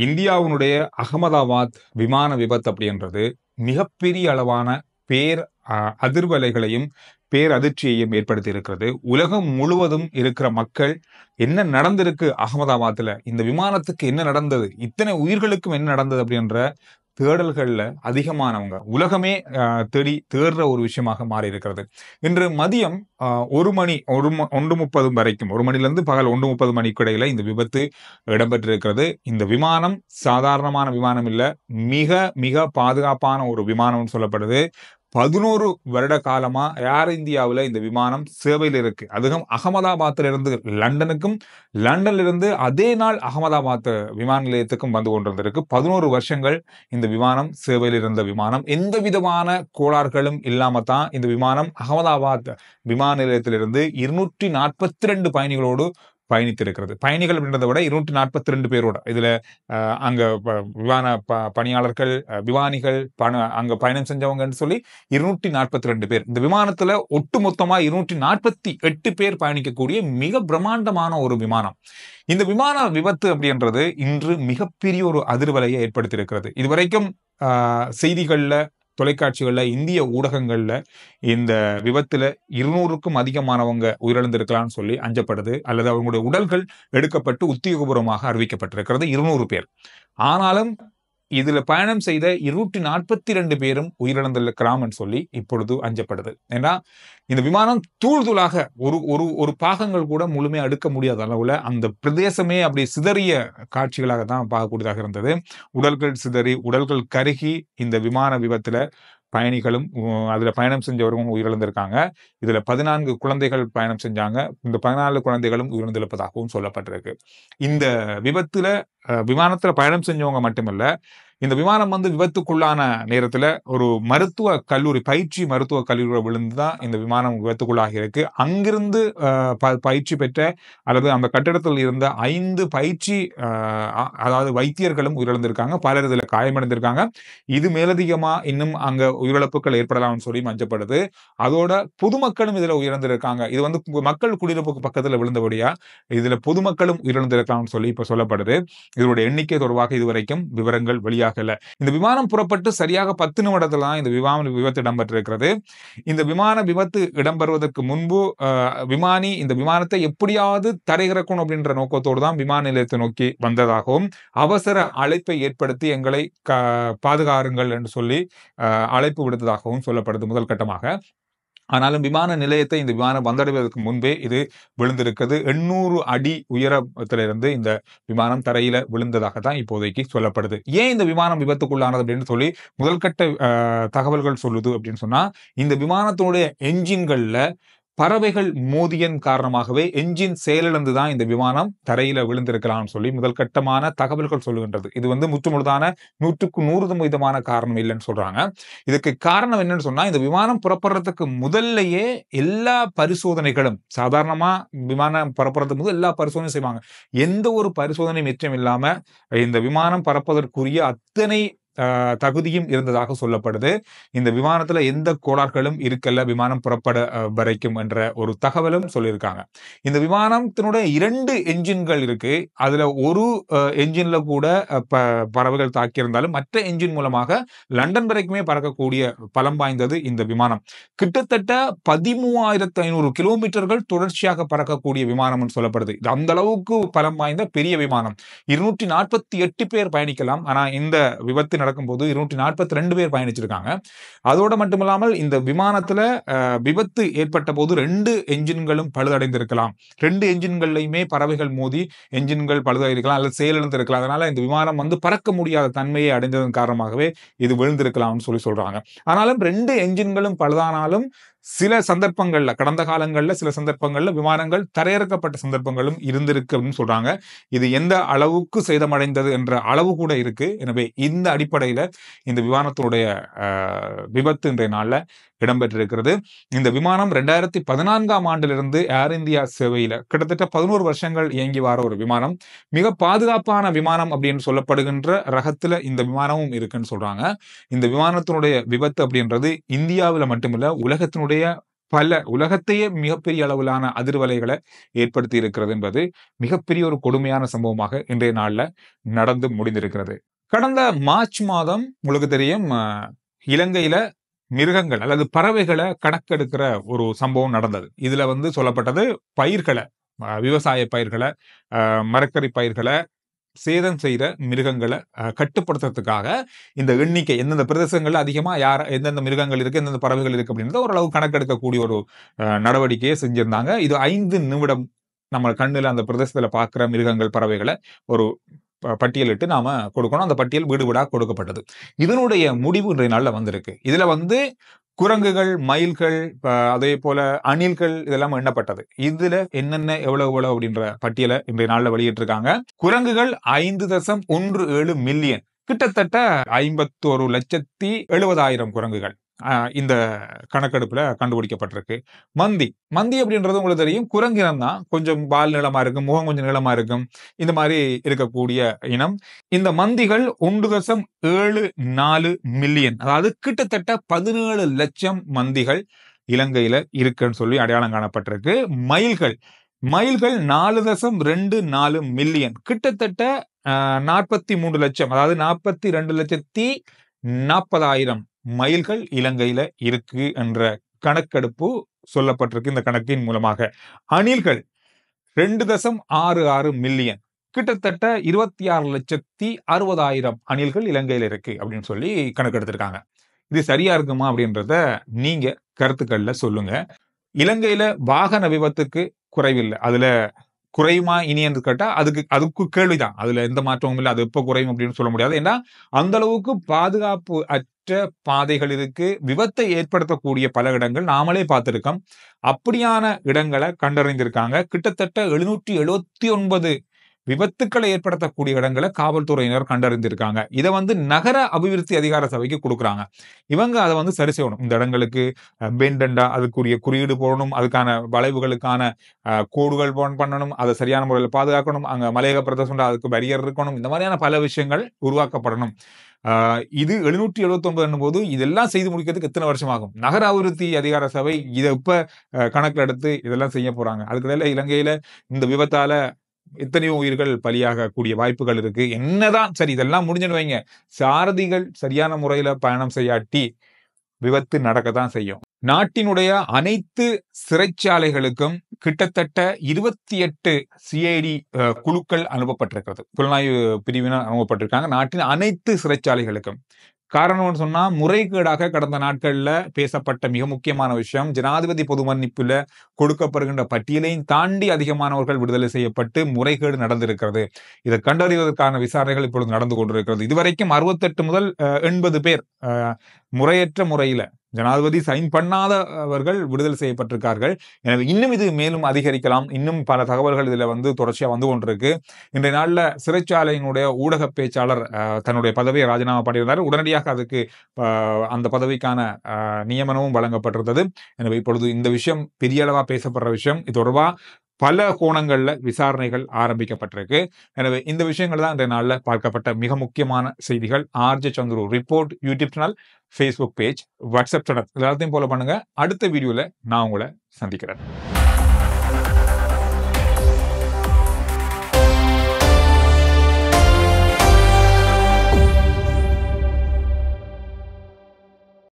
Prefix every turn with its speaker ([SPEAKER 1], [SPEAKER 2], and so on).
[SPEAKER 1] இந்தியாவினுடைய அகமதாபாத் விமான விபத்து அப்படின்றது மிகப்பெரிய அளவான பேர் அதிர்வலைகளையும் பேரதிர்ச்சியையும் ஏற்படுத்தி இருக்கிறது. உலகம் முழுவதும் இருக்கிற மக்கள் என்ன நடந்திருக்கு அகமதாபாத்ல, இந்த விமானத்துக்கு என்ன நடந்தது, இத்தனை உயிர்களுக்கும் என்ன நடந்தது அப்படின்ற தேடல்கள்ல அதிகமானவங்க உலகமே தேடுற ஒரு விஷயமாக மாறி இருக்கிறது. இன்று மதியம் 1:30 வரைக்கும், 1 மணிலிருந்து பகல் 1:30 மணிக்கு இடையில இந்த விபத்து இடம்பெற்றிருக்கிறது. இந்த விமானம் சாதாரணமான விமானம் இல்ல, மிக மிக பாதுகாப்பான ஒரு விமானம்னு சொல்லப்படுது. 11 வருட காலமா ஏர் இந்தியாவில் இந்த விமானம் சேவையில் இருக்கு. அதுவும் அகமதாபாத்ல இருந்து லண்டனுக்கும், லண்டன்ல இருந்து அதே நாள் அகமதாபாத் விமான நிலையத்துக்கும் வந்து கொண்டிருந்திருக்கு. 11 வருஷங்கள் இந்த விமானம் சேவையில் இருந்த விமானம். எந்த விதமான கோளாறுகளும் இல்லாம தான் இந்த விமானம் அகமதாபாத் விமான நிலையத்திலிருந்து 242 பயணிகளோடு பயணித்திருக்கிறது. பயணிகள் அப்படின்றத விட 242 பேரோட இதுல அங்க விமான பணியாளர்கள், விமானிகள், அங்க பயணம் செஞ்சவங்கன்னு சொல்லி 242 பேர். இந்த விமானத்துல ஒட்டுமொத்தமா 248 பேர் பயணிக்கக்கூடிய மிக பிரம்மாண்டமான ஒரு விமானம். இந்த விமான விபத்து அப்படின்றது இன்று மிகப்பெரிய ஒரு அதிர்வலையை ஏற்படுத்தியிருக்கிறது. இதுவரைக்கும் செய்திகள்ல, தொலைக்காட்சிகள்ல, இந்திய ஊடகங்கள்ல இந்த விபத்துல 200க்கும் அதிகமானவங்க உயிரிழந்திருக்கலாம்னு சொல்லி அஞ்சப்படுது. அல்லது அவங்களுடைய உடல்கள் எடுக்கப்பட்டு உத்தியோகபூர்வமாக அறிவிக்கப்பட்டிருக்கிறது 200 பேர். ஆனாலும் இதுல பயணம் செய்த 242 பேரும் உயிரிழந்திருக்கலாம் சொல்லி இப்பொழுது அஞ்சப்படுது. ஏன்னா இந்த விமானம் தூள் தூளாக ஒரு பாகங்கள் கூட முழுமையா எடுக்க முடியாத அளவுல அந்த பிரதேசமே அப்படி சிதறிய காட்சிகளாக தான் பார்க்கக்கூடியதாக இருந்தது. உடல்கள் சிதறி, உடல்கள் கருகி இந்த விமான விபத்துல பயணிகளும் அதுல பயணம் செஞ்சவர்களும் உயிரிழந்திருக்காங்க. இதுல 14 குழந்தைகள் பயணம் செஞ்சாங்க. இந்த 14 குழந்தைகளும் உயிரிழந்திருப்பதாகவும் சொல்லப்பட்டிருக்கு. இந்த விபத்துல விமானத்துல பயணம் செஞ்சவங்க மட்டுமல்ல, இந்த விமானம் விபத்துக்குள்ளான நேரத்துல ஒரு மருத்துவ கல்லூரி, பயிற்சி மருத்துவ கல்லூரியில விழுந்துதான் இந்த விமானம் விபத்துக்குள்ளாகி இருக்கு. அங்கிருந்து பயிற்சி பெற்ற அல்லது அந்த கட்டிடத்தில் இருந்த 5 பயிற்சி அதாவது வைத்தியர்களும் உயிரிழந்திருக்காங்க. பலர் இதுல காயமடைந்திருக்காங்க. இது மேலதிகமா இன்னும் அங்க உயிரிழப்புகள் ஏற்படலாம்னு சொல்லி மஞ்சப்படுது. அதோட பொதுமக்களும் இதுல உயிரிழந்திருக்காங்க. இது மக்கள் குடியிருப்புக்கு பக்கத்துல விழுந்தபடியா இதுல பொதுமக்களும் உயிரிழந்திருக்காங்கன்னு சொல்லி இப்ப சொல்லப்படுது. இதனுடைய எண்ணிக்கை தொடர்பாக இதுவரைக்கும் விவரங்கள் வெளியாகல. இந்த விமானம் புறப்பட்டு சரியாக 10 நிமிடத்துல தான் இந்த விமான விபத்து இடம்பெற்றிருக்கிறது. இந்த விமான விபத்து இடம்பெறுவதற்கு முன்பு விமானி இந்த விமானத்தை எப்படியாவது தரையிறக்கணும் அப்படின்ற நோக்கத்தோடு தான் விமான நிலையத்தை நோக்கி வந்ததாகவும், அவசர அழைப்பை ஏற்படுத்தி எங்களை பாதுகாருங்கள் என்று சொல்லி அழைப்பு விடுத்ததாகவும் சொல்லப்படுது முதல் கட்டமாக. ஆனாலும் விமான நிலையத்தை இந்த விமானம் வந்தடைவதற்கு முன்பே இது விழுந்திருக்கிறது. 800 அடி உயரத்திலிருந்து இந்த விமானம் தரையில விழுந்ததாக தான் இப்போதைக்கு சொல்லப்படுது. ஏன் இந்த விமானம் விபத்துக்குள்ளானது அப்படின்னு சொல்லி முதல்கட்ட தகவல்கள் சொல்லுது அப்படின்னு சொன்னா, இந்த விமானத்தினுடைய என்ஜின்கள்ல பறவைகள் மோதியன் காரணமாகவே என்ஜின் செயலிழந்துதான் இந்த விமானம் தரையில விழுந்திருக்கலாம் சொல்லி முதல் கட்டமான தகவல்கள் சொல்லுகின்றது. இது முற்றுமுழுதான 100க்கு 100% காரணம் இல்லைன்னு சொல்றாங்க. இதுக்கு காரணம் என்னன்னு சொன்னா, இந்த விமானம் புறப்படுறதுக்கு முதல்லயே எல்லா பரிசோதனைகளும், சாதாரணமா விமானம் பறப்படுறதுக்கு முதல் எல்லா பரிசோதனையும் செய்வாங்க. எந்த ஒரு பரிசோதனை மிச்சம் இல்லாம இந்த விமானம் பறப்பதற்குரிய அத்தனை தகுதியும் இருந்ததாக சொல்லப்படுது. இந்த விமானத்துல எந்த கோளாறுகளும் இருக்கல விமானம் புறப்பட வரைக்கும் என்ற ஒரு தகவலும் சொல்லியிருக்காங்க. இந்த விமானத்தினுடைய 2 என்ஜின்கள் இருக்கு. அதுல ஒரு என்ஜின்ல கூட பறவைகள் தாக்கியிருந்தாலும் மற்ற என்ஜின் மூலமாக லண்டன் வரைக்குமே பறக்கக்கூடிய பலம் வாய்ந்தது இந்த விமானம். கிட்டத்தட்ட 13,500 கிலோமீட்டர்கள் தொடர்ச்சியாக பறக்கக்கூடிய விமானம் சொல்லப்படுது. இது அந்த அளவுக்கு பலம் வாய்ந்த பெரிய விமானம். 248 பேர் பயணிக்கலாம். ஆனா இந்த விபத்து நடக்கும்போது 242 பேர் பயணிச்சிருக்காங்க. அதோட மட்டுமில்லாமல் இந்த விமானத்துல விபத்து ஏற்பட்ட போது 2 என்ஜின்களும் பழுதடைந்திருக்கலாம். 2 என்ஜின்கள்லையுமே பறவைகள் மோதி என்ஜின்கள் பழுதடைந்திருக்கலாம் அல்லது செயலிழந்திருக்கலாம். அதனால இந்த விமானம் பறக்க முடியாத தன்மையை அடைந்ததன் காரணமாகவே இது விழுந்திருக்கலாம்னு சொல்றாங்க. ஆனாலும் 2 என்ஜின்களும் பழுதானாலும் சில சந்தர்ப்பங்கள்ல, கடந்த காலங்கள்ல சில சந்தர்ப்பங்கள்ல விமானங்கள் தரையிறக்கப்பட்ட சந்தர்ப்பங்களும் இருந்திருக்குன்னு சொல்றாங்க. இது எந்த அளவுக்கு சேதமடைந்தது என்ற அளவு கூட இருக்கு. எனவே இந்த அடிப்படையில இந்த விமானத்தினுடைய விபத்து இன்றைய நாள்ல இடம்பெற்றிருக்கிறது. இந்த விமானம் 2014ஆம் ஆண்டிலிருந்து ஏர் இந்தியா சேவையில கிட்டத்தட்ட 11 வருஷங்கள் இயங்கி வர ஒரு விமானம். மிக பாதுகாப்பான விமானம் அப்படின்னு சொல்லப்படுகின்ற ரகத்துல இந்த விமானமும் இருக்குன்னு சொல்றாங்க. இந்த விமானத்தினுடைய விபத்து அப்படின்றது இந்தியாவில் மட்டுமில்ல, உலகத்தினுடைய பல உலகத்தையே மிகப்பெரிய அளவிலான அதிர்வலைகளை ஏற்படுத்தி இருக்கிறது என்பது மிகப்பெரிய ஒரு கொடுமையான சம்பவமாக இன்றைய நாள்ல நடந்து முடிந்திருக்கிறது. கடந்த மார்ச் மாதம் உங்களுக்கு தெரியும், இலங்கையில மிருகங்கள் அல்லது பறவைகளை கணக்கெடுக்கிற ஒரு சம்பவம் நடந்தது. இதுல சொல்லப்பட்டது பயிர்களை, விவசாய பயிர்களை, மரக்கறி பயிர்களை சேதம் செய்கிற மிருகங்களை கட்டுப்படுத்துறதுக்காக இந்த எண்ணிக்கை எந்தெந்த பிரதேசங்கள்ல அதிகமா எந்தெந்த மிருகங்கள் இருக்கு, எந்தெந்த பறவைகள் இருக்கு அப்படின்றத ஓரளவு கணக்கெடுக்கக்கூடிய ஒரு நடவடிக்கையை செஞ்சிருந்தாங்க. இது 5 நிமிடம் நம்ம கண்ணுல அந்த பிரதேசத்துல பார்க்கிற மிருகங்கள், பறவைகளை ஒரு பட்டியலிட்டு நாம கொடுக்கணும். அந்த பட்டியல் வீடு வீடா கொடுக்கப்பட்டது. இதனுடைய முடிவு இன்றைய நாள்ல வந்திருக்கு. இதுல குரங்குகள், மயில்கள், அதே போல அணில்கள் இதெல்லாம் எண்ணப்பட்டது. இதுல என்னென்ன எவ்வளவு அப்படின்ற பட்டியலை இன்றைய நாள்ல வெளியிட்டிருக்காங்க. குரங்குகள் 5.17 மில்லியன், கிட்டத்தட்ட 51,70,70,000 குரங்குகள் இந்த கணக்கெடுப்புல கண்டுபிடிக்கப்பட்டிருக்கு. மந்தி அப்படின்றது உங்களுக்கு தெரியும், குரங்கு இனம் தான். கொஞ்சம் வால் நீளமா இருக்கும், முகம் கொஞ்சம் நீளமா இருக்கும், இந்த மாதிரி இருக்கக்கூடிய இனம். இந்த மந்திகள் 1.74 மில்லியன், அதாவது கிட்டத்தட்ட 17 லட்சம் மந்திகள் இலங்கையில இருக்குன்னு சொல்லி அடையாளம் காணப்பட்டிருக்கு. மயில்கள் 4.24 மில்லியன், கிட்டத்தட்ட 43 லட்சம், அதாவது 42,40,000 மயில்கள் இலங்கையில இருக்கு என்ற கணக்கெடுப்பு சொல்லப்பட்டிருக்கு. இந்த கணக்கின் மூலமாக அணில்கள் 2.66 மில்லியன், கிட்டத்தட்ட 26,60,000 அணில்கள் இலங்கையில இருக்கு அப்படின்னு சொல்லி கணக்கெடுத்திருக்காங்க. இது சரியா இருக்குமா அப்படின்றத நீங்க கருத்துக்கள்ல சொல்லுங்க. இலங்கையில வாகன விபத்துக்கு குறைவில்லை. அதுல குறையுமா இனி என்று கேட்டா அதுக்கு கேள்விதான். அதுல எந்த மாற்றமும் இல்லை. அது எப்ப குறையும் அப்படின்னு சொல்ல முடியாது. ஏன்னா அந்த அளவுக்கு பாதுகாப்பு அற்ற பாதைகள் இருக்கு. விபத்தை ஏற்படுத்தக்கூடிய பல இடங்கள் நாமளே பார்த்திருக்கோம். அப்படியான இடங்களை கண்டறிந்திருக்காங்க. கிட்டத்தட்ட 779 விபத்துக்களை ஏற்படுத்தக்கூடிய இடங்களை காவல்துறையினர் கண்டறிந்திருக்காங்க. இதை நகர அபிவிருத்தி அதிகார சபைக்கு கொடுக்குறாங்க. இவங்க அதை சரி செய்யணும். இந்த இடங்களுக்கு பெண்டண்டா அதுக்குரிய குறியீடு போடணும், அதுக்கான வளைவுகளுக்கான கோடுகள் பண்ணணும், அதை சரியான முறையில் பாதுகாக்கணும், அங்க மலையக பிரதேசம் அதுக்கு பேரியர் இருக்கணும், இந்த மாதிரியான பல விஷயங்கள் உருவாக்கப்படணும். இது 779 போது இதெல்லாம் செய்து முடிக்கிறதுக்கு எத்தனை வருஷம் ஆகும்? நகர அபிவிருத்தி அதிகார சபை இதை இப்ப கணக்கில் எடுத்து இதெல்லாம் செய்ய போறாங்க. அதுக்கு இலங்கையில இந்த விபத்தால எத்தனையோ உயிர்கள் பலியாக கூடிய வாய்ப்புகள் இருக்கு. என்னதான் சரி இதெல்லாம் முடிஞ்சுன்னு வைங்க, சாரதிகள் சரியான முறையில பயணம் செய்யாட்டி விபத்து நடக்கத்தான் செய்யும். நாட்டினுடைய அனைத்து சிறைச்சாலைகளுக்கும் கிட்டத்தட்ட 28 சிஐடி குழுக்கள் அனுப்பப்பட்டிருக்கிறது. புலனாய்வு பிரிவினர் அனுப்பப்பட்டிருக்காங்க நாட்டின் அனைத்து சிறைச்சாலைகளுக்கும். காரணம்னு சொன்னா, முறைகேடாக கடந்த நாட்கள்ல பேசப்பட்ட மிக முக்கியமான விஷயம், ஜனாதிபதி பொது மன்னிப்புல கொடுக்கப்படுகின்ற பட்டியலையும் தாண்டி அதிகமானவர்கள் விடுதலை செய்யப்பட்டு முறைகேடு நடந்திருக்கிறது. இதை கண்டறிவதற்கான விசாரணைகள் இப்பொழுது நடந்து கொண்டிருக்கிறது. இதுவரைக்கும் 68 முதல் 80 பேர் முறையற்ற முறையில ஜனாதிபதி சைன் பண்ணாதவர்கள் விடுதலை செய்யப்பட்டிருக்கார்கள். எனவே இன்னும் இது மேலும் அதிகரிக்கலாம். இன்னும் பல தகவல்கள் இதுல தொடர்ச்சியா வந்து கொண்டிருக்கு. இன்றைய நாள்ல சிறைச்சாலையினுடைய ஊடக பேச்சாளர் தன்னுடைய பதவியை ராஜினாமா பண்ணியிருந்தார். உடனடியாக அதுக்கு அந்த பதவிக்கான நியமனமும் வழங்கப்பட்டிருந்தது. எனவே இப்பொழுது இந்த விஷயம் பெரிய அளவா பேசப்படுற விஷயம். இது தொடர்பா பல கோணங்கள்ல விசாரணைகள் ஆரம்பிக்கப்பட்டிருக்கு. எனவே இந்த விஷயங்கள் தான் இன்றைய நாள்ல பார்க்கப்பட்ட மிக முக்கியமான செய்திகள். RJ Chandru report YouTube channel, Facebook page, WhatsApp channel எல்லாத்தையும் ஃபாலோ பண்ணுங்க. அடுத்த வீடியோல நான் உங்களை சந்திக்கிறேன்.